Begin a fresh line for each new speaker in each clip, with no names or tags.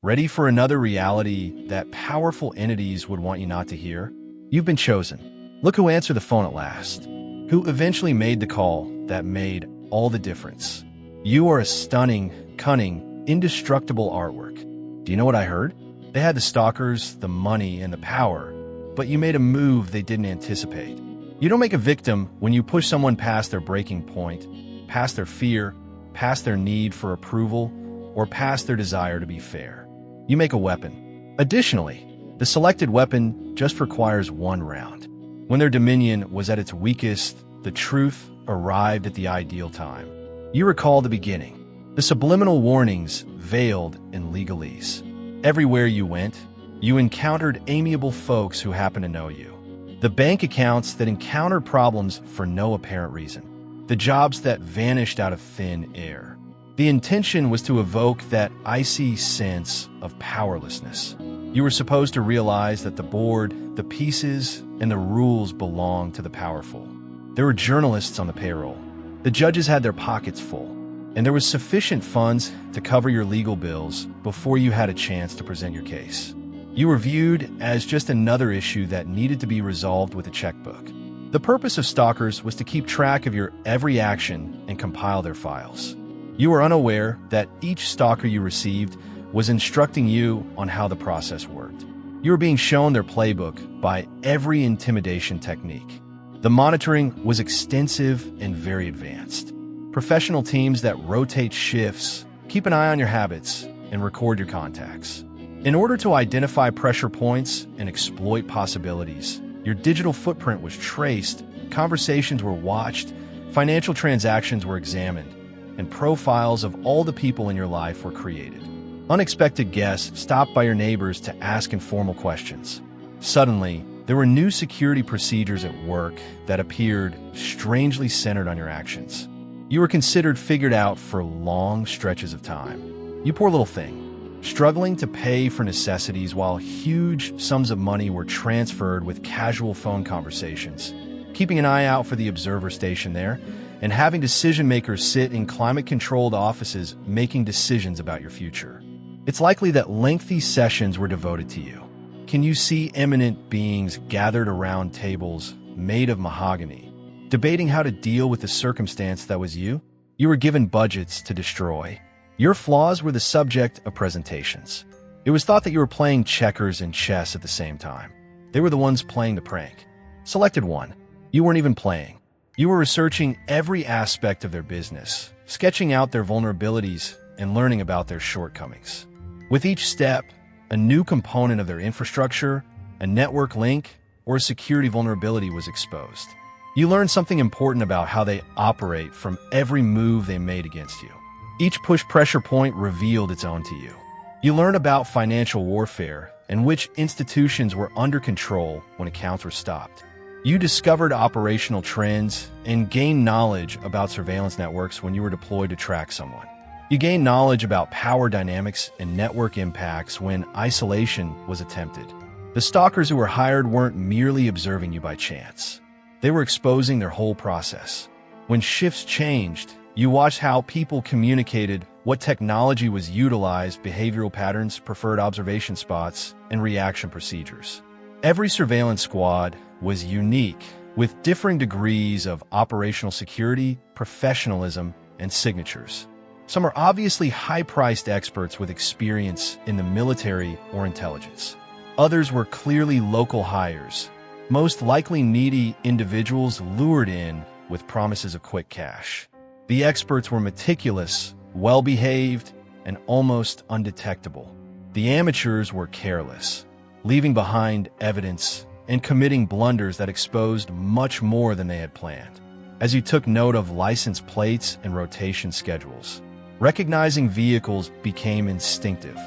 Ready for another reality that powerful entities would want you not to hear? You've been chosen. Look who answered the phone at last. Who eventually made the call that made all the difference. You are a stunning, cunning, indestructible artwork. Do you know what I heard? They had the stalkers, the money, and the power, but you made a move they didn't anticipate. You don't make a victim when you push someone past their breaking point, past their fear, past their need for approval, or past their desire to be fair. You make a weapon. Additionally, the selected weapon just requires one round. When their dominion was at its weakest, the truth arrived at the ideal time. You recall the beginning, the subliminal warnings veiled in legalese. Everywhere you went, you encountered amiable folks who happened to know you. The bank accounts that encountered problems for no apparent reason. The jobs that vanished out of thin air. The intention was to evoke that icy sense of powerlessness. You were supposed to realize that the board, the pieces, and the rules belong to the powerful. There were journalists on the payroll. The judges had their pockets full, and there was sufficient funds to cover your legal bills before you had a chance to present your case. You were viewed as just another issue that needed to be resolved with a checkbook. The purpose of stalkers was to keep track of your every action and compile their files. You were unaware that each stalker you received was instructing you on how the process worked. You were being shown their playbook by every intimidation technique. The monitoring was extensive and very advanced. Professional teams that rotate shifts, keep an eye on your habits, and record your contacts. In order to identify pressure points and exploit possibilities, your digital footprint was traced, conversations were watched, financial transactions were examined, and profiles of all the people in your life were created. Unexpected guests stopped by your neighbors to ask informal questions. Suddenly, there were new security procedures at work that appeared strangely centered on your actions. You were considered figured out for long stretches of time. You poor little thing, struggling to pay for necessities while huge sums of money were transferred with casual phone conversations, keeping an eye out for the observer station there, and having decision-makers sit in climate-controlled offices making decisions about your future. It's likely that lengthy sessions were devoted to you. Can you see eminent beings gathered around tables made of mahogany, debating how to deal with the circumstance that was you? You were given budgets to destroy. Your flaws were the subject of presentations. It was thought that you were playing checkers and chess at the same time. They were the ones playing the prank. Selected one. You weren't even playing. You were researching every aspect of their business, sketching out their vulnerabilities, and learning about their shortcomings. With each step, a new component of their infrastructure, a network link, or a security vulnerability was exposed. You learned something important about how they operate from every move they made against you. Each push pressure point revealed its own to you. You learned about financial warfare and which institutions were under control when accounts were stopped. You discovered operational trends and gained knowledge about surveillance networks when you were deployed to track someone. You gained knowledge about power dynamics and network impacts when isolation was attempted. The stalkers who were hired weren't merely observing you by chance. They were exposing their whole process. When shifts changed, you watched how people communicated, what technology was utilized, behavioral patterns, preferred observation spots, and reaction procedures. Every surveillance squad was unique, with differing degrees of operational security, professionalism, and signatures. Some are obviously high-priced experts with experience in the military or intelligence. Others were clearly local hires, most likely needy individuals lured in with promises of quick cash. The experts were meticulous, well-behaved, and almost undetectable. The amateurs were careless, leaving behind evidence and committing blunders that exposed much more than they had planned. As you took note of license plates and rotation schedules, recognizing vehicles became instinctive.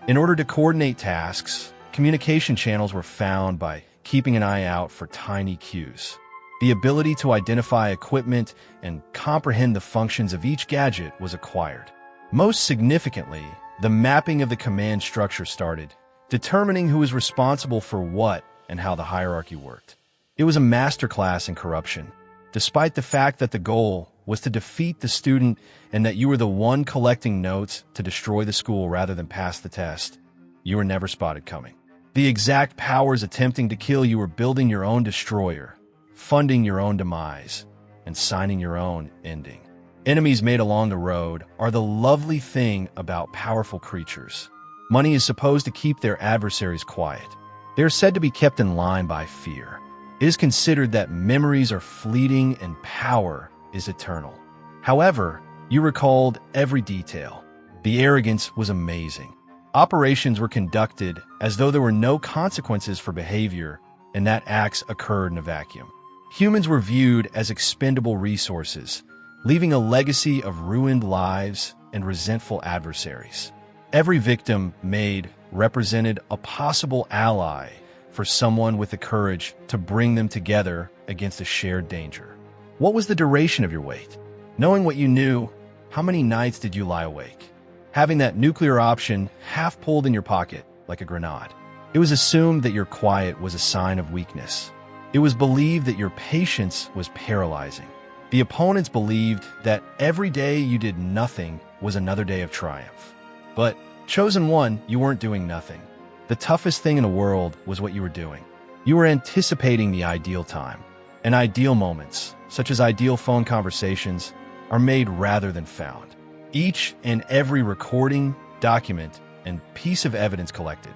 In order to coordinate tasks, communication channels were found by keeping an eye out for tiny cues. The ability to identify equipment and comprehend the functions of each gadget was acquired. Most significantly, the mapping of the command structure started, determining who was responsible for what and how the hierarchy worked. It was a masterclass in corruption, despite the fact that the goal was to defeat the student and that you were the one collecting notes to destroy the school rather than pass the test. you were never spotted coming. The exact powers attempting to kill you were building your own destroyer, funding your own demise, and signing your own ending. Enemies made along the road are the lovely thing about powerful creatures. Money is supposed to keep their adversaries quiet. They are said to be kept in line by fear. It is considered that memories are fleeting and power is eternal. However, you recalled every detail. The arrogance was amazing. Operations were conducted as though there were no consequences for behavior and that acts occurred in a vacuum. Humans were viewed as expendable resources, leaving a legacy of ruined lives and resentful adversaries. Every victim made represented a possible ally for someone with the courage to bring them together against a shared danger. What was the duration of your wait? Knowing what you knew, how many nights did you lie awake? Having that nuclear option half pulled in your pocket like a grenade. It was assumed that your quiet was a sign of weakness. It was believed that your patience was paralyzing. The opponents believed that every day you did nothing was another day of triumph. But, chosen one, you weren't doing nothing. The toughest thing in the world was what you were doing. You were anticipating the ideal time. And ideal moments, such as ideal phone conversations, are made rather than found. Each and every recording, document, and piece of evidence collected.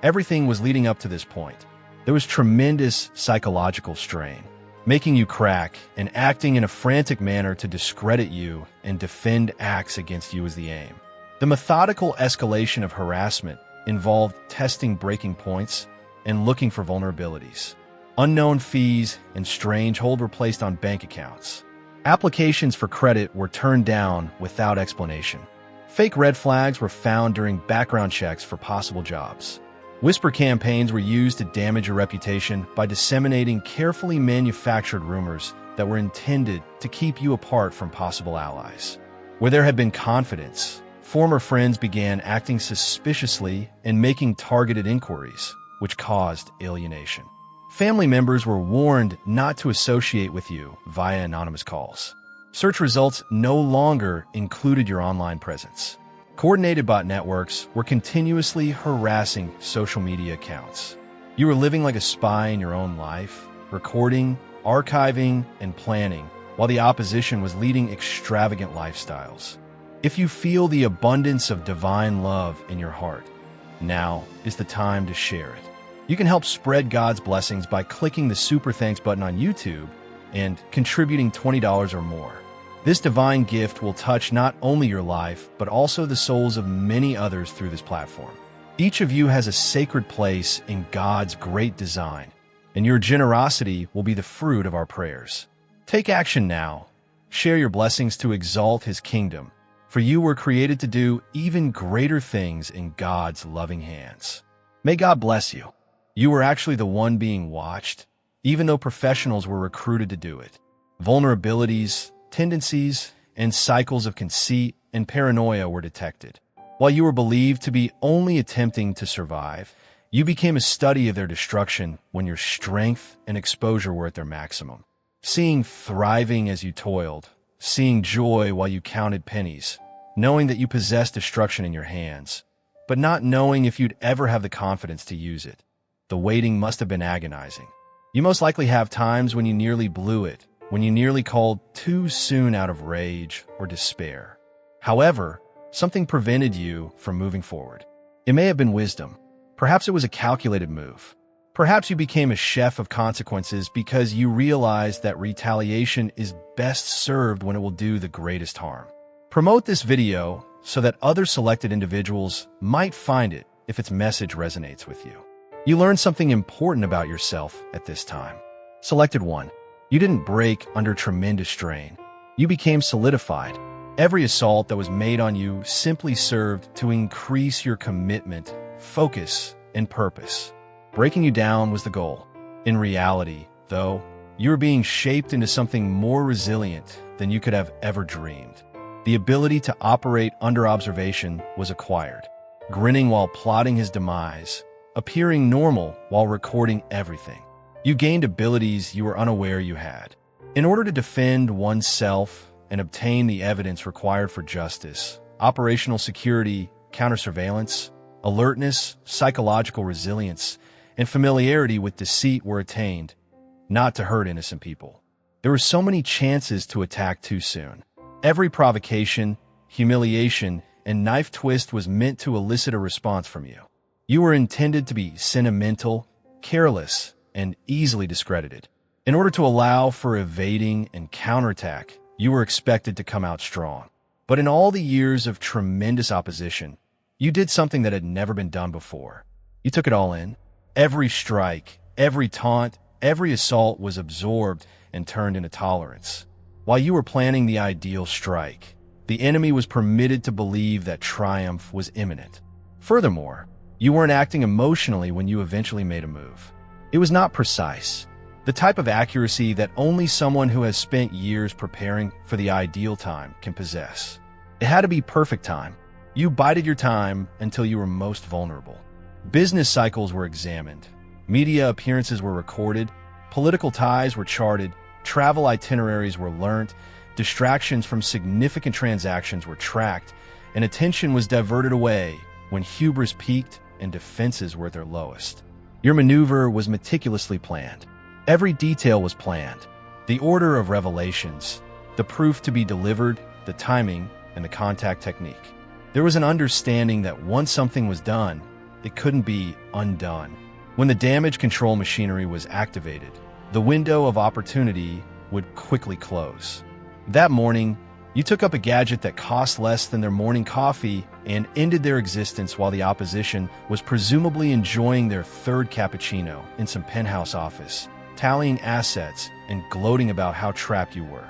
Everything was leading up to this point. There was tremendous psychological strain, making you crack and acting in a frantic manner to discredit you and defend acts against you as the aim. The methodical escalation of harassment involved testing breaking points and looking for vulnerabilities. Unknown fees and strange hold were placed on bank accounts. Applications for credit were turned down without explanation. Fake red flags were found during background checks for possible jobs. Whisper campaigns were used to damage your reputation by disseminating carefully manufactured rumors that were intended to keep you apart from possible allies. Where there had been confidence, former friends began acting suspiciously and making targeted inquiries, which caused alienation. Family members were warned not to associate with you via anonymous calls. Search results no longer included your online presence. Coordinated bot networks were continuously harassing social media accounts. You were living like a spy in your own life, recording, archiving, and planning, while the opposition was leading extravagant lifestyles. If you feel the abundance of divine love in your heart, now is the time to share it. You can help spread God's blessings by clicking the Super Thanks button on YouTube and contributing $20 or more. This divine gift will touch not only your life, but also the souls of many others through this platform. Each of you has a sacred place in God's great design, and your generosity will be the fruit of our prayers. Take action now. Share your blessings to exalt His kingdom, for you were created to do even greater things in God's loving hands. May God bless you. You were actually the one being watched, even though professionals were recruited to do it. Vulnerabilities, tendencies, and cycles of conceit and paranoia were detected. While you were believed to be only attempting to survive, you became a study of their destruction when your strength and exposure were at their maximum. Seeing thriving as you toiled, seeing joy while you counted pennies, knowing that you possessed destruction in your hands, but not knowing if you'd ever have the confidence to use it. The waiting must have been agonizing. You most likely have times when you nearly blew it, when you nearly called too soon out of rage or despair. However, something prevented you from moving forward. It may have been wisdom. Perhaps it was a calculated move. Perhaps you became a chef of consequences because you realized that retaliation is best served when it will do the greatest harm. Promote this video so that other selected individuals might find it if its message resonates with you. You learned something important about yourself at this time. Selected 1. You didn't break under tremendous strain. You became solidified. Every assault that was made on you simply served to increase your commitment, focus, and purpose. Breaking you down was the goal. In reality, though, you were being shaped into something more resilient than you could have ever dreamed. The ability to operate under observation was acquired. Grinning while plotting his demise, appearing normal while recording everything. You gained abilities you were unaware you had. In order to defend oneself and obtain the evidence required for justice, operational security, counter-surveillance, Alertness, psychological resilience, and familiarity with deceit were attained, not to hurt innocent people. There were so many chances to attack too soon. Every provocation, humiliation, and knife twist was meant to elicit a response from you. You were intended to be sentimental, careless, and easily discredited. In order to allow for evading and counterattack, you were expected to come out strong. But in all the years of tremendous opposition, you did something that had never been done before. You took it all in. Every strike, every taunt, every assault was absorbed and turned into tolerance. While you were planning the ideal strike, the enemy was permitted to believe that triumph was imminent. Furthermore, you weren't acting emotionally when you eventually made a move. It was not precise, the type of accuracy that only someone who has spent years preparing for the ideal time can possess. It had to be perfect time. You bided your time until you were most vulnerable. Business cycles were examined. Media appearances were recorded. Political ties were charted. Travel itineraries were learnt. Distractions from significant transactions were tracked. And attention was diverted away when hubris peaked and defenses were at their lowest. Your maneuver was meticulously planned. Every detail was planned. The order of revelations, the proof to be delivered, the timing, and the contact technique. There was an understanding that once something was done, it couldn't be undone. When the damage control machinery was activated, the window of opportunity would quickly close. That morning, you took up a gadget that cost less than their morning coffee and ended their existence while the opposition was presumably enjoying their third cappuccino in some penthouse office, tallying assets and gloating about how trapped you were.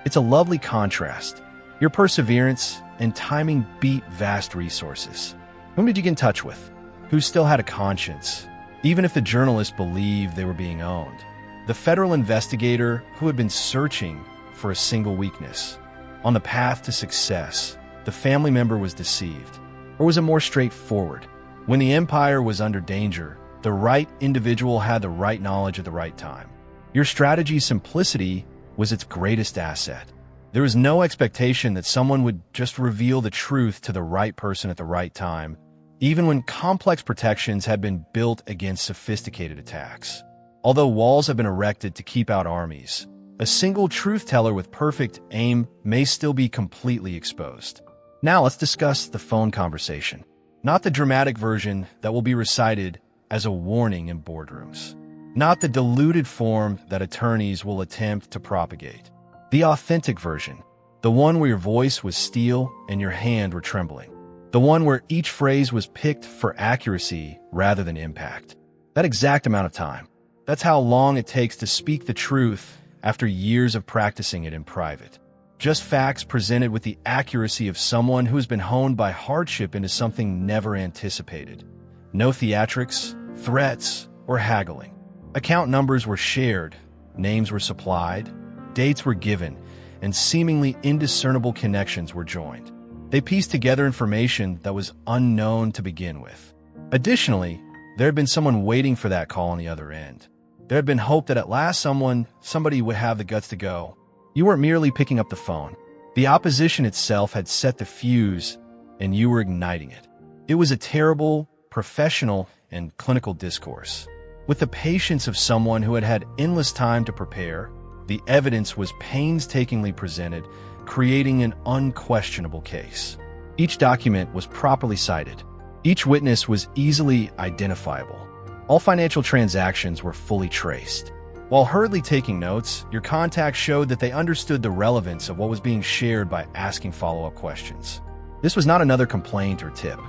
It's a lovely contrast. Your perseverance and timing beat vast resources. Whom did you get in touch with? Who still had a conscience, even if the journalists believed they were being owned? The federal investigator who had been searching for a single weakness. On the path to success, the family member was deceived. Or was it more straightforward? When the empire was under danger, the right individual had the right knowledge at the right time. Your strategy's simplicity was its greatest asset. There was no expectation that someone would just reveal the truth to the right person at the right time, even when complex protections had been built against sophisticated attacks. Although walls have been erected to keep out armies, a single truth-teller with perfect aim may still be completely exposed. Now let's discuss the phone conversation, not the dramatic version that will be recited as a warning in boardrooms, not the diluted form that attorneys will attempt to propagate. The authentic version, the one where your voice was steel and your hand were trembling, the one where each phrase was picked for accuracy rather than impact. That exact amount of time, that's how long it takes to speak the truth after years of practicing it in private. Just facts presented with the accuracy of someone who has been honed by hardship into something never anticipated. No theatrics, threats, or haggling. Account numbers were shared, names were supplied, dates were given, and seemingly indiscernible connections were joined. They pieced together information that was unknown to begin with. Additionally, there had been someone waiting for that call on the other end. There had been hope that at last somebody would have the guts to go. You weren't merely picking up the phone. The opposition itself had set the fuse, and you were igniting it. It was a terrible, professional, and clinical discourse. With the patience of someone who had had endless time to prepare, the evidence was painstakingly presented, creating an unquestionable case. Each document was properly cited. Each witness was easily identifiable. All financial transactions were fully traced. While hurriedly taking notes, your contacts showed that they understood the relevance of what was being shared by asking follow-up questions. This was not another complaint or tip.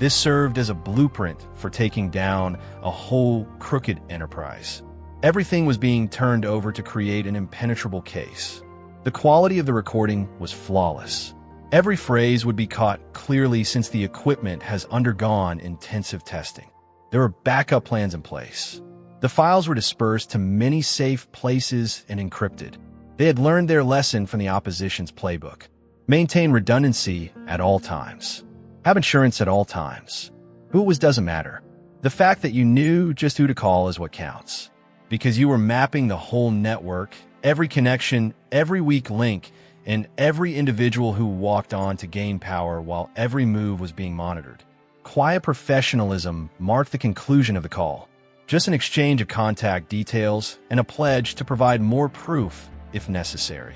This served as a blueprint for taking down a whole crooked enterprise. Everything was being turned over to create an impenetrable case. The quality of the recording was flawless. Every phrase would be caught clearly since the equipment has undergone intensive testing. There were backup plans in place. The files were dispersed to many safe places and encrypted. They had learned their lesson from the opposition's playbook. Maintain redundancy at all times. Have insurance at all times. Who it was doesn't matter. The fact that you knew just who to call is what counts. Because you were mapping the whole network, every connection, every weak link, and every individual who walked on to gain power while every move was being monitored. Quiet professionalism marked the conclusion of the call. Just an exchange of contact details and a pledge to provide more proof if necessary.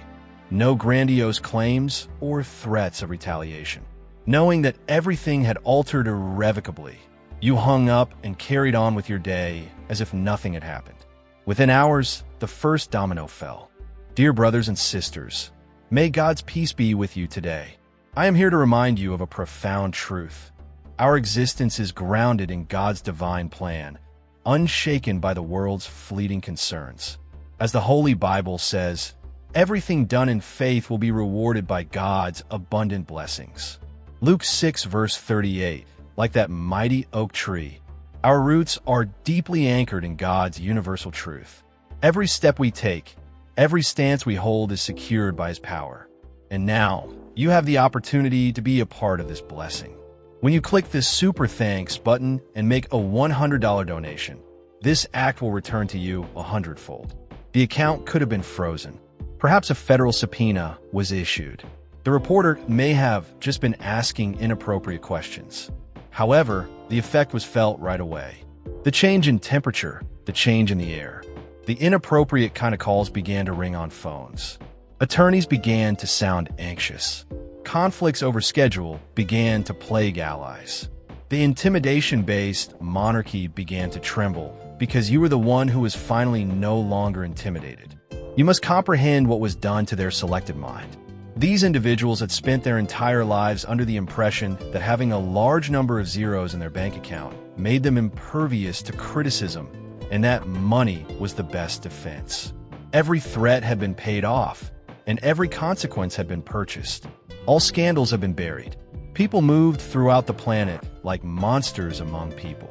No grandiose claims or threats of retaliation. Knowing that everything had altered irrevocably, you hung up and carried on with your day as if nothing had happened. Within hours, the first domino fell. Dear brothers and sisters, may God's peace be with you today. I am here to remind you of a profound truth. Our existence is grounded in God's divine plan, unshaken by the world's fleeting concerns. As the Holy Bible says, everything done in faith will be rewarded by God's abundant blessings. Luke 6 verse 38, like that mighty oak tree, our roots are deeply anchored in God's universal truth. Every step we take, every stance we hold is secured by His power. And now, you have the opportunity to be a part of this blessing. When you click this Super Thanks button and make a $100 donation, this act will return to you 100-fold. The account could have been frozen. Perhaps a federal subpoena was issued. The reporter may have just been asking inappropriate questions. However, the effect was felt right away. The change in temperature, the change in the air. The inappropriate kind of calls began to ring on phones. Attorneys began to sound anxious. Conflicts over schedule began to plague allies. The intimidation-based monarchy began to tremble because you were the one who was finally no longer intimidated. You must comprehend what was done to their selected mind. These individuals had spent their entire lives under the impression that having a large number of zeros in their bank account made them impervious to criticism, and that money was the best defense. Every threat had been paid off, and every consequence had been purchased. All scandals have been buried. People moved throughout the planet like monsters among people,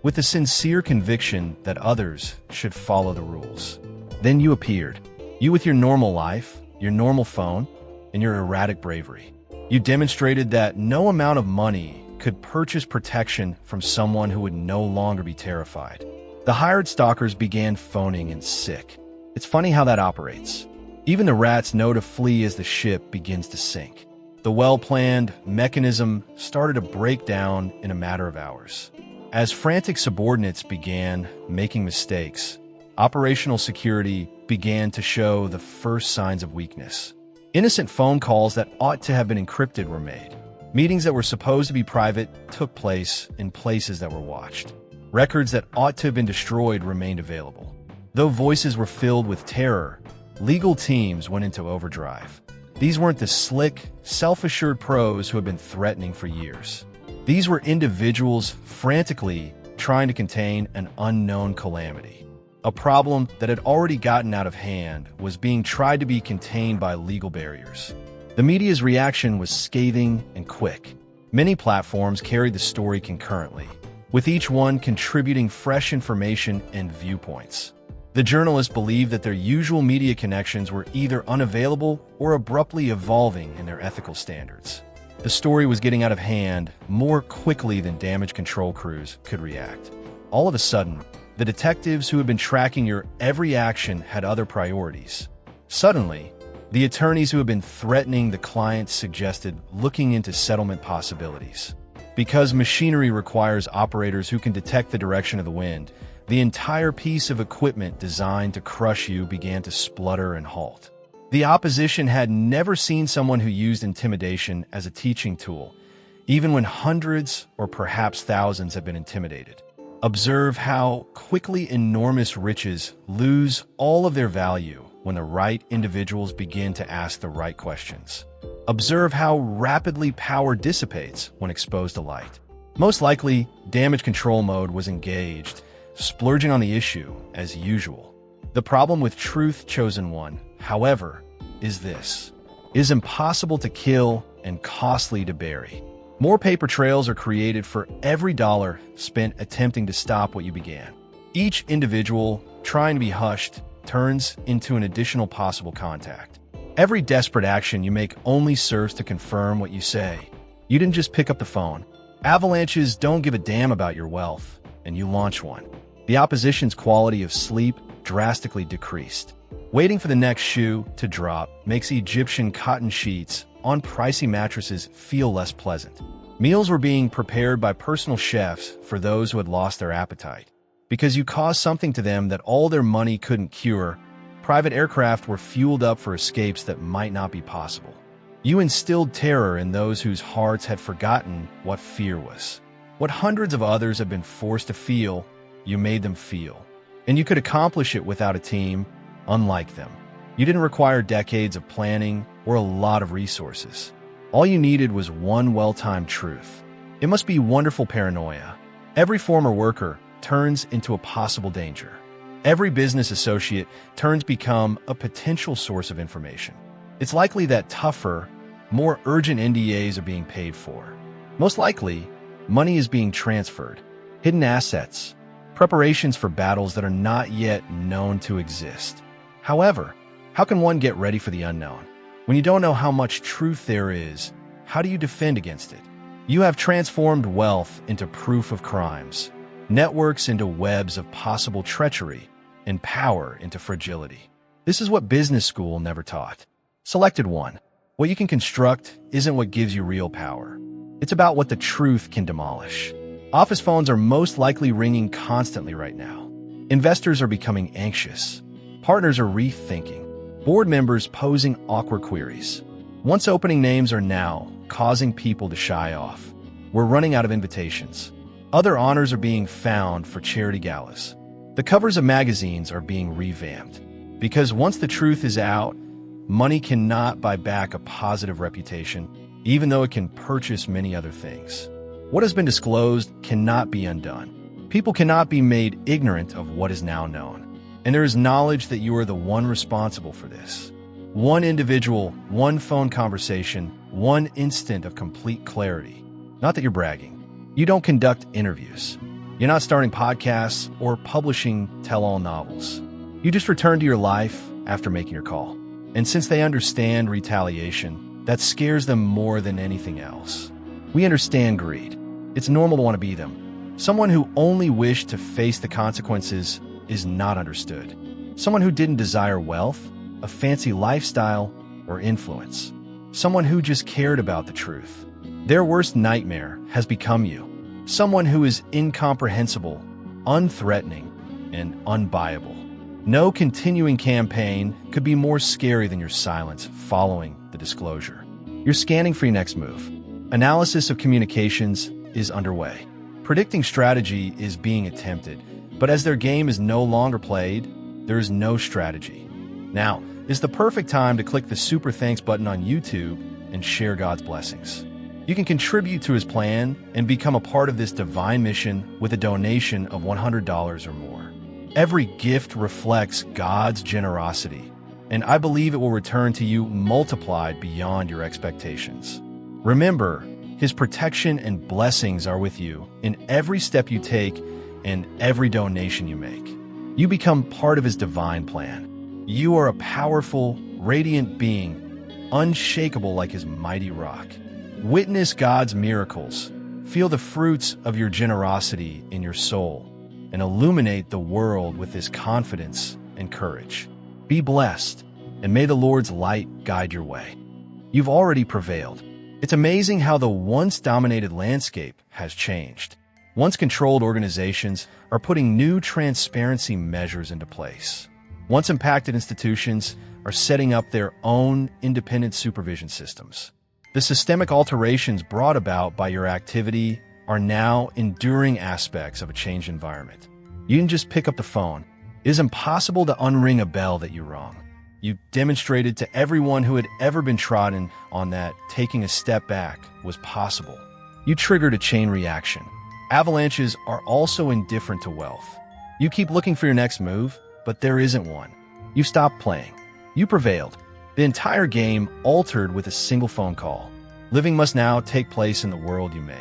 with the sincere conviction that others should follow the rules. Then you appeared. You with your normal life, your normal phone, and your erratic bravery. You demonstrated that no amount of money could purchase protection from someone who would no longer be terrified. The hired stalkers began phoning in sick. It's funny how that operates. Even the rats know to flee as the ship begins to sink. The well-planned mechanism started to break down in a matter of hours. As frantic subordinates began making mistakes, operational security began to show the first signs of weakness. Innocent phone calls that ought to have been encrypted were made. Meetings that were supposed to be private took place in places that were watched. Records that ought to have been destroyed remained available. Though voices were filled with terror, legal teams went into overdrive. These weren't the slick, self-assured pros who had been threatening for years. These were individuals frantically trying to contain an unknown calamity. A problem that had already gotten out of hand was being tried to be contained by legal barriers. The media's reaction was scathing and quick. Many platforms carried the story concurrently, with each one contributing fresh information and viewpoints. The journalists believed that their usual media connections were either unavailable or abruptly evolving in their ethical standards. The story was getting out of hand more quickly than damage control crews could react. All of a sudden, the detectives who had been tracking your every action had other priorities. Suddenly, the attorneys who had been threatening the clients suggested looking into settlement possibilities. Because machinery requires operators who can detect the direction of the wind, the entire piece of equipment designed to crush you began to splutter and halt. The opposition had never seen someone who used intimidation as a teaching tool, even when hundreds or perhaps thousands have been intimidated. Observe how quickly enormous riches lose all of their value when the right individuals begin to ask the right questions. Observe how rapidly power dissipates when exposed to light. Most likely, damage control mode was engaged, splurging on the issue as usual. The problem with Truth Chosen One, however, is this. It is impossible to kill and costly to bury. More paper trails are created for every dollar spent attempting to stop what you began. Each individual trying to be hushed turns into an additional possible contact. Every desperate action you make only serves to confirm what you say. You didn't just pick up the phone. Avalanches don't give a damn about your wealth, and you launch one. The opposition's quality of sleep drastically decreased. Waiting for the next shoe to drop makes Egyptian cotton sheets on pricey mattresses feel less pleasant. Meals were being prepared by personal chefs for those who had lost their appetite. Because you caused something to them that all their money couldn't cure, private aircraft were fueled up for escapes that might not be possible. You instilled terror in those whose hearts had forgotten what fear was. What hundreds of others have been forced to feel, you made them feel. And you could accomplish it without a team, unlike them. You didn't require decades of planning or a lot of resources. All you needed was one well-timed truth. It must be wonderful paranoia. Every former worker turns into a possible danger. Every business associate turns become a potential source of information. It's likely that tougher, more urgent NDAs are being paid for. Most likely, money is being transferred, hidden assets, preparations for battles that are not yet known to exist. However, how can one get ready for the unknown? When you don't know how much truth there is, how do you defend against it? You have transformed wealth into proof of crimes, networks into webs of possible treachery, and power into fragility. This is what business school never taught. Selected one. What you can construct isn't what gives you real power. It's about what the truth can demolish. Office phones are most likely ringing constantly right now. Investors are becoming anxious. Partners are rethinking. Board members posing awkward queries. Once opening names are now causing people to shy off. We're running out of invitations. Other honors are being found for charity galas. The covers of magazines are being revamped. Because once the truth is out, money cannot buy back a positive reputation, even though it can purchase many other things. What has been disclosed cannot be undone. People cannot be made ignorant of what is now known. And there is knowledge that you are the one responsible for this. One individual, one phone conversation, one instant of complete clarity. Not that you're bragging. You don't conduct interviews. You're not starting podcasts or publishing tell-all novels. You just return to your life after making your call. And since they understand retaliation, that scares them more than anything else. We understand greed. It's normal to want to be them. Someone who only wished to face the consequences is not understood. Someone who didn't desire wealth, a fancy lifestyle, or influence. Someone who just cared about the truth. Their worst nightmare has become you. Someone who is incomprehensible, unthreatening, and unbuyable. No continuing campaign could be more scary than your silence following the disclosure. You're scanning for your next move. Analysis of communications is underway. Predicting strategy is being attempted, but as their game is no longer played, there is no strategy. Now is the perfect time to click the super thanks button on YouTube and share God's blessings. You can contribute to his plan and become a part of this divine mission with a donation of $100 or more. Every gift reflects God's generosity, and I believe it will return to you multiplied beyond your expectations. Remember, his protection and blessings are with you in every step you take and every donation you make. You become part of his divine plan. You are a powerful, radiant being, unshakable like his mighty rock. Witness God's miracles. Feel the fruits of your generosity in your soul and illuminate the world with this confidence and courage. Be blessed, and may the Lord's light guide your way. You've already prevailed. It's amazing how the once dominated landscape has changed. Once controlled organizations are putting new transparency measures into place. Once impacted institutions are setting up their own independent supervision systems. The systemic alterations brought about by your activity are now enduring aspects of a changed environment. You didn't just pick up the phone. It is impossible to unring a bell that you rung. You demonstrated to everyone who had ever been trodden on that taking a step back was possible. You triggered a chain reaction. Avalanches are also indifferent to wealth. You keep looking for your next move, but there isn't one. You stopped playing. You prevailed. The entire game altered with a single phone call. Living must now take place in the world you made.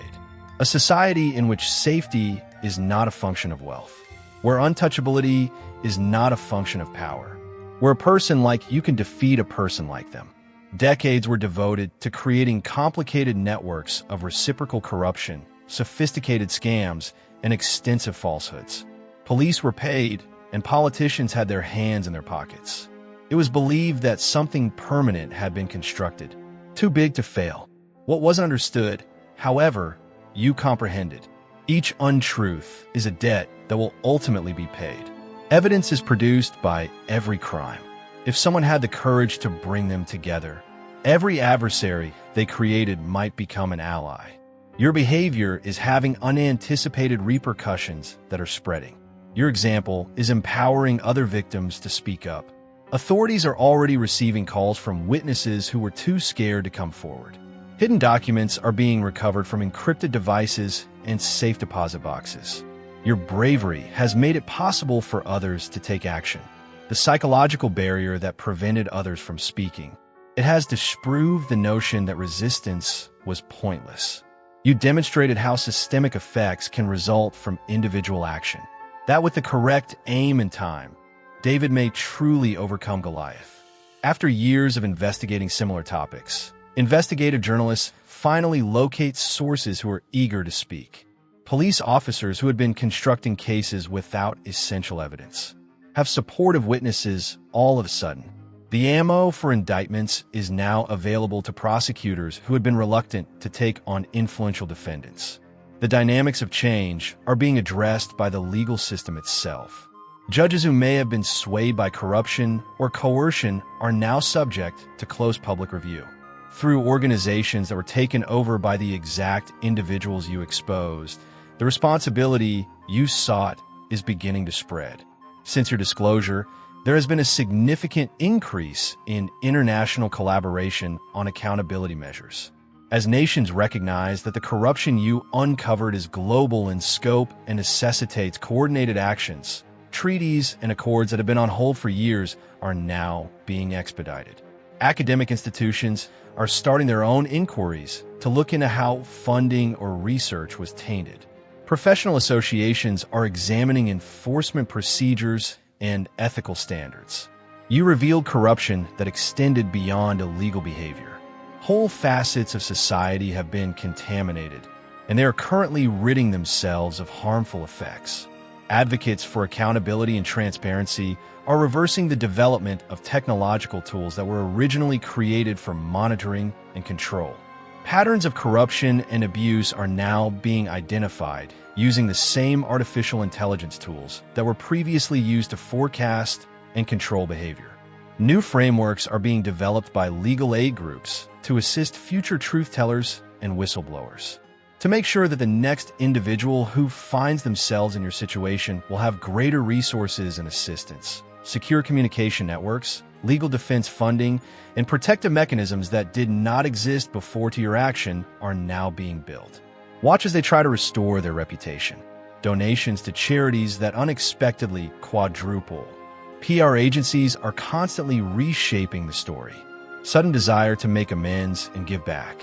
A society in which safety is not a function of wealth. Where untouchability is not a function of power. Where a person like you can defeat a person like them. Decades were devoted to creating complicated networks of reciprocal corruption, sophisticated scams, and extensive falsehoods. Police were paid, and politicians had their hands in their pockets. It was believed that something permanent had been constructed, too big to fail. What wasn't understood However, you comprehended. Each untruth is a debt that will ultimately be paid. Evidence is produced by every crime. If someone had the courage to bring them together, every adversary they created might become an ally. Your behavior is having unanticipated repercussions that are spreading. Your example is empowering other victims to speak up. Authorities are already receiving calls from witnesses who were too scared to come forward. Hidden documents are being recovered from encrypted devices and safe deposit boxes. Your bravery has made it possible for others to take action. The psychological barrier that prevented others from speaking, it has disproved the notion that resistance was pointless. You demonstrated how systemic effects can result from individual action. That with the correct aim and time, David may truly overcome Goliath. After years of investigating similar topics, investigative journalists finally locate sources who are eager to speak. Police officers who had been constructing cases without essential evidence have supportive witnesses all of a sudden. The ammo for indictments is now available to prosecutors who had been reluctant to take on influential defendants. The dynamics of change are being addressed by the legal system itself. Judges who may have been swayed by corruption or coercion are now subject to close public review. Through organizations that were taken over by the exact individuals you exposed, the responsibility you sought is beginning to spread. Since your disclosure, there has been a significant increase in international collaboration on accountability measures. As nations recognize that the corruption you uncovered is global in scope and necessitates coordinated actions, treaties and accords that have been on hold for years are now being expedited. Academic institutions are starting their own inquiries to look into how funding or research was tainted. Professional associations are examining enforcement procedures and ethical standards. You revealed corruption that extended beyond illegal behavior. Whole facets of society have been contaminated, and they are currently ridding themselves of harmful effects. Advocates for accountability and transparency are reversing the development of technological tools that were originally created for monitoring and control. Patterns of corruption and abuse are now being identified using the same artificial intelligence tools that were previously used to forecast and control behavior. New frameworks are being developed by legal aid groups to assist future truth-tellers and whistleblowers. To make sure that the next individual who finds themselves in your situation will have greater resources and assistance, secure communication networks, legal defense funding, and protective mechanisms that did not exist before to your action are now being built. Watch as they try to restore their reputation. Donations to charities that unexpectedly quadruple. PR agencies are constantly reshaping the story. Sudden desire to make amends and give back.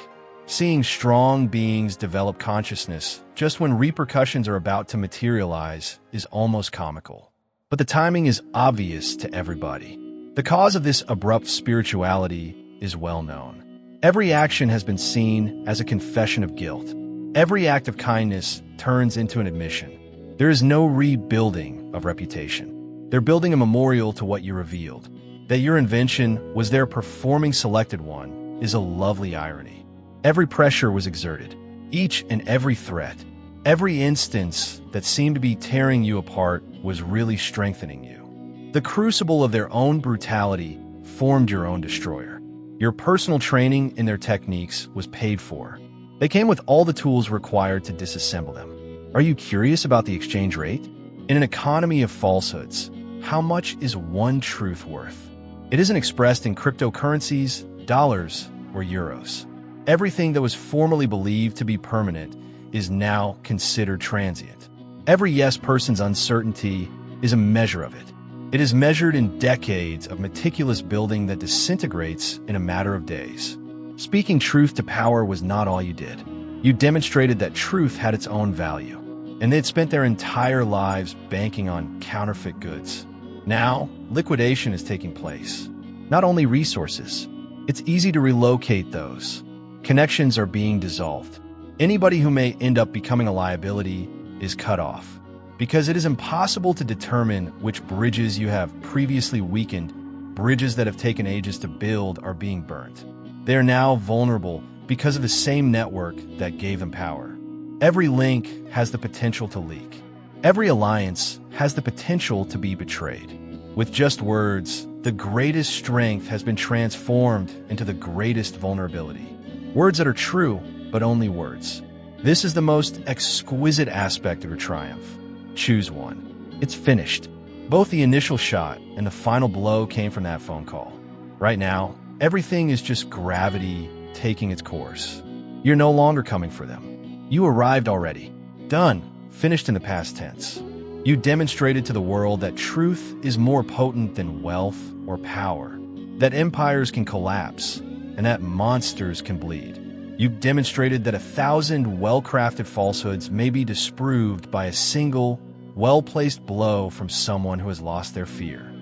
Seeing strong beings develop consciousness just when repercussions are about to materialize is almost comical. But the timing is obvious to everybody. The cause of this abrupt spirituality is well known. Every action has been seen as a confession of guilt. Every act of kindness turns into an admission. There is no rebuilding of reputation. They're building a memorial to what you revealed. That your invention was their performing selected one is a lovely irony. Every pressure was exerted. Each and every threat, every instance that seemed to be tearing you apart was really strengthening you. The crucible of their own brutality formed your own destroyer. Your personal training in their techniques was paid for. They came with all the tools required to disassemble them. Are you curious about the exchange rate? In an economy of falsehoods, how much is one truth worth? It isn't expressed in cryptocurrencies, dollars, or euros. Everything that was formerly believed to be permanent is now considered transient. Every yes person's uncertainty is a measure of it. It is measured in decades of meticulous building that disintegrates in a matter of days. Speaking truth to power was not all you did. You demonstrated that truth had its own value, and they had spent their entire lives banking on counterfeit goods. Now, liquidation is taking place. Not only resources, it's easy to relocate those. Connections are being dissolved. Anybody who may end up becoming a liability is cut off. Because it is impossible to determine which bridges you have previously weakened, bridges that have taken ages to build are being burnt. They are now vulnerable because of the same network that gave them power. Every link has the potential to leak. Every alliance has the potential to be betrayed. With just words, the greatest strength has been transformed into the greatest vulnerability. Words that are true, but only words. This is the most exquisite aspect of your triumph. Choose one. It's finished. Both the initial shot and the final blow came from that phone call. Right now, everything is just gravity taking its course. You're no longer coming for them. You arrived already. Done. Finished in the past tense. You demonstrated to the world that truth is more potent than wealth or power, that empires can collapse, and that monsters can bleed. You demonstrated that 1,000 well-crafted falsehoods may be disproved by a single, well-placed blow from someone who has lost their fear.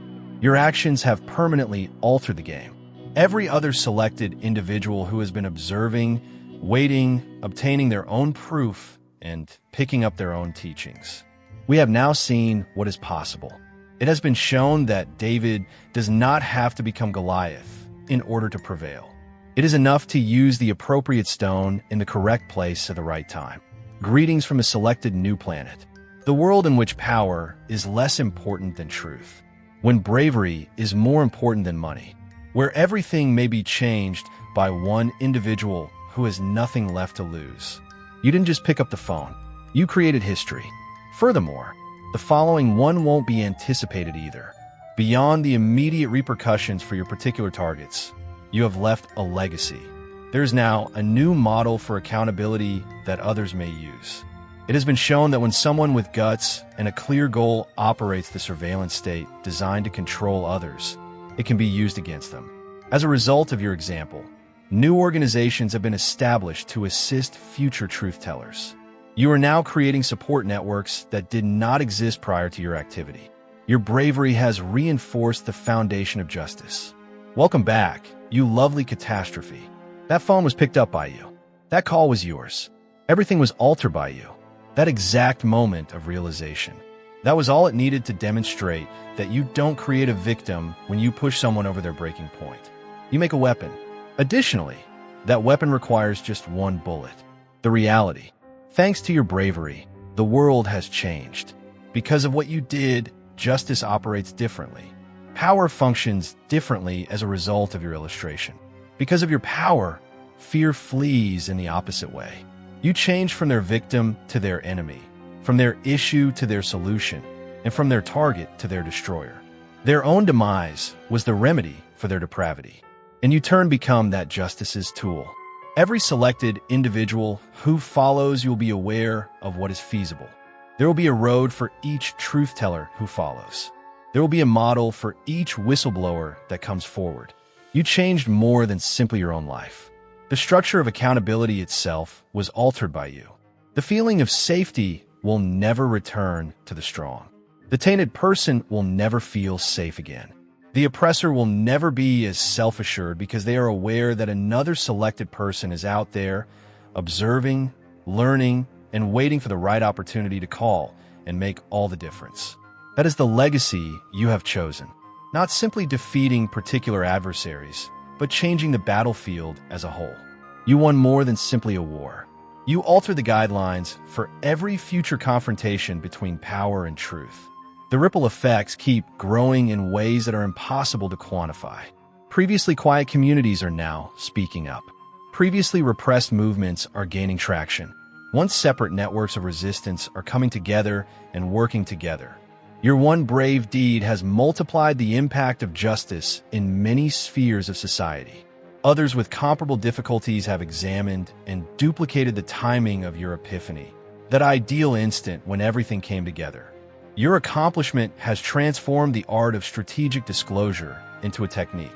Your actions have permanently altered the game. Every other selected individual who has been observing, waiting, obtaining their own proof, and picking up their own teachings. We have now seen what is possible. It has been shown that David does not have to become Goliath in order to prevail. It is enough to use the appropriate stone in the correct place at the right time. Greetings from a selected new planet. The world in which power is less important than truth. When bravery is more important than money. Where everything may be changed by one individual who has nothing left to lose. You didn't just pick up the phone. You created history. Furthermore, the following one won't be anticipated either. Beyond the immediate repercussions for your particular targets, you have left a legacy. There is now a new model for accountability that others may use. It has been shown that when someone with guts and a clear goal operates the surveillance state designed to control others, it can be used against them. As a result of your example, new organizations have been established to assist future truth-tellers. You are now creating support networks that did not exist prior to your activity. Your bravery has reinforced the foundation of justice. Welcome back, you lovely catastrophe. That phone was picked up by you. That call was yours. Everything was altered by you. That exact moment of realization. That was all it needed to demonstrate that you don't create a victim when you push someone over their breaking point. You make a weapon. Additionally, that weapon requires just one bullet. The reality. Thanks to your bravery, the world has changed. Because of what you did, justice operates differently. Power functions differently as a result of your illustration. Because of your power, fear flees in the opposite way. You change from their victim to their enemy, from their issue to their solution, and from their target to their destroyer. Their own demise was the remedy for their depravity, and you become that justice's tool. Every selected individual who follows you will be aware of what is feasible. There will be a road for each truth-teller who follows. There will be a model for each whistleblower that comes forward. You changed more than simply your own life. The structure of accountability itself was altered by you. The feeling of safety will never return to the strong. The tainted person will never feel safe again. The oppressor will never be as self-assured because they are aware that another selected person is out there, observing, learning, and waiting for the right opportunity to call and make all the difference. That is the legacy you have chosen. Not simply defeating particular adversaries, but changing the battlefield as a whole. You won more than simply a war. You altered the guidelines for every future confrontation between power and truth. The ripple effects keep growing in ways that are impossible to quantify. Previously quiet communities are now speaking up. Previously repressed movements are gaining traction. Once separate networks of resistance are coming together and working together. Your one brave deed has multiplied the impact of justice in many spheres of society. Others with comparable difficulties have examined and duplicated the timing of your epiphany, that ideal instant when everything came together. Your accomplishment has transformed the art of strategic disclosure into a technique.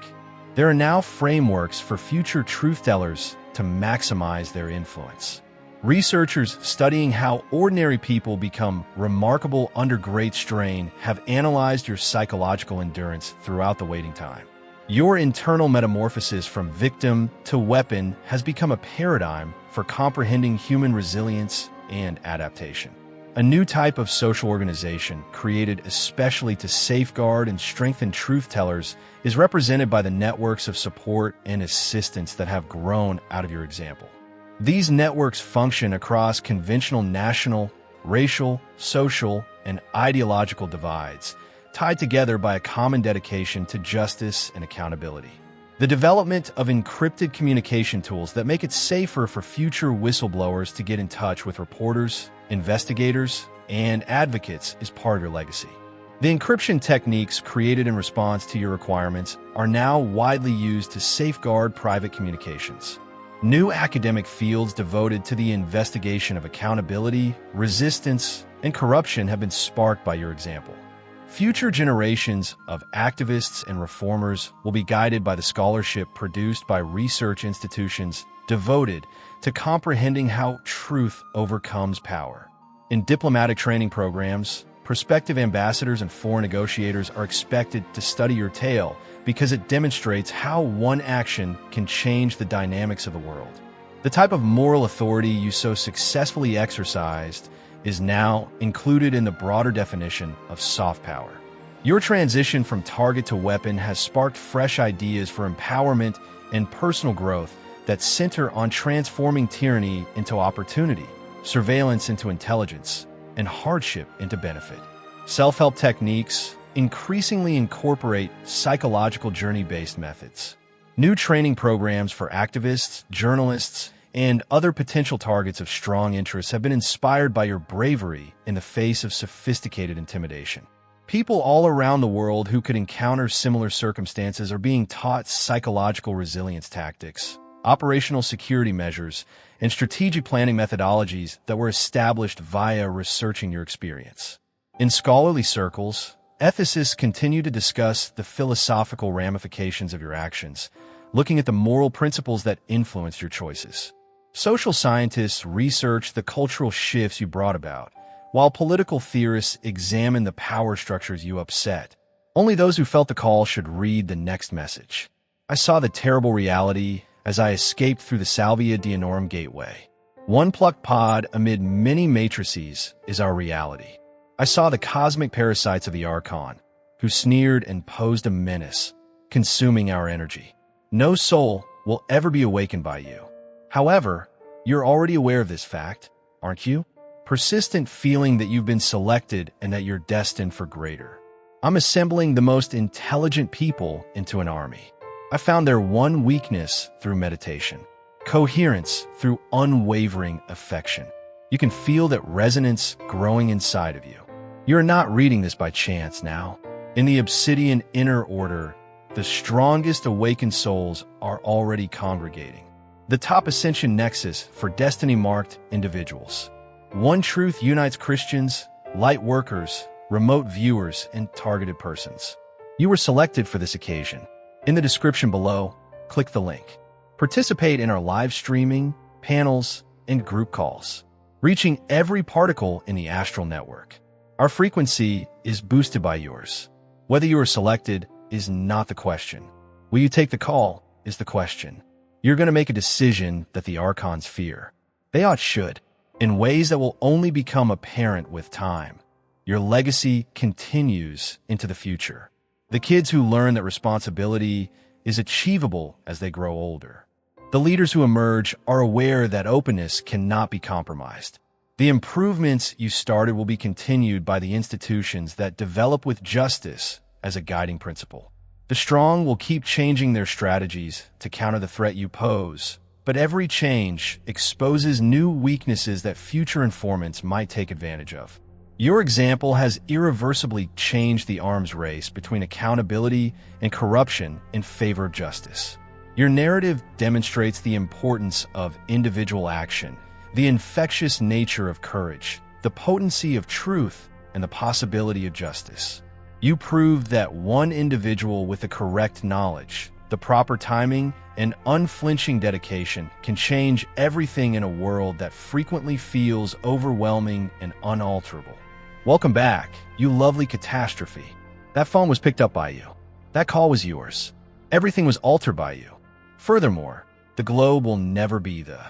There are now frameworks for future truth-tellers to maximize their influence. Researchers studying how ordinary people become remarkable under great strain have analyzed your psychological endurance throughout the waiting time. Your internal metamorphosis from victim to weapon has become a paradigm for comprehending human resilience and adaptation. a new type of social organization created especially to safeguard and strengthen truth-tellers is represented by the networks of support and assistance that have grown out of your example. These networks function across conventional national, racial, social, and ideological divides, tied together by a common dedication to justice and accountability. The development of encrypted communication tools that make it safer for future whistleblowers to get in touch with reporters, investigators, and advocates is part of your legacy. The encryption techniques created in response to your requirements are now widely used to safeguard private communications. New academic fields devoted to the investigation of accountability, resistance, and corruption have been sparked by your example. Future generations of activists and reformers will be guided by the scholarship produced by research institutions devoted to comprehending how truth overcomes power. In diplomatic training programs, prospective ambassadors and foreign negotiators are expected to study your tale because it demonstrates how one action can change the dynamics of the world. The type of moral authority you so successfully exercised is now included in the broader definition of soft power. Your transition from target to weapon has sparked fresh ideas for empowerment and personal growth that center on transforming tyranny into opportunity, surveillance into intelligence, and hardship into benefit. Self-help techniques increasingly incorporate psychological journey-based methods. New training programs for activists, journalists, and other potential targets of strong interests have been inspired by your bravery in the face of sophisticated intimidation. People all around the world who could encounter similar circumstances are being taught psychological resilience tactics, operational security measures, and strategic planning methodologies that were established via researching your experience. In scholarly circles, ethicists continue to discuss the philosophical ramifications of your actions, looking at the moral principles that influenced your choices. Social scientists research the cultural shifts you brought about, while political theorists examine the power structures you upset. Only those who felt the call should read the next message. I saw the terrible reality as I escaped through the Salvia Dionorum gateway. One plucked pod amid many matrices is our reality. I saw the cosmic parasites of the Archon, who sneered and posed a menace, consuming our energy. No soul will ever be awakened by you. However, you're already aware of this fact, aren't you? Persistent feeling that you've been selected and that you're destined for greater. I'm assembling the most intelligent people into an army. I found their one weakness through meditation, coherence through unwavering affection. You can feel that resonance growing inside of you. You're not reading this by chance now. In the obsidian inner order, the strongest awakened souls are already congregating. The top ascension nexus for destiny-marked individuals. One truth unites Christians, light workers, remote viewers, and targeted persons. You were selected for this occasion. In the description below, click the link. Participate in our live streaming, panels, and group calls, reaching every particle in the astral network. Our frequency is boosted by yours. Whether you are selected is not the question. Will you take the call is the question. You're going to make a decision that the Archons fear. They should, in ways that will only become apparent with time. Your legacy continues into the future. The kids who learn that responsibility is achievable as they grow older. The leaders who emerge are aware that openness cannot be compromised. The improvements you started will be continued by the institutions that develop with justice as a guiding principle. The strong will keep changing their strategies to counter the threat you pose, but every change exposes new weaknesses that future informants might take advantage of. Your example has irreversibly changed the arms race between accountability and corruption in favor of justice. Your narrative demonstrates the importance of individual action, the infectious nature of courage, the potency of truth, and the possibility of justice. You proved that one individual with the correct knowledge, the proper timing, and unflinching dedication can change everything in a world that frequently feels overwhelming and unalterable. Welcome back, you lovely catastrophe. That phone was picked up by you. That call was yours. Everything was altered by you. Furthermore, the globe will never be the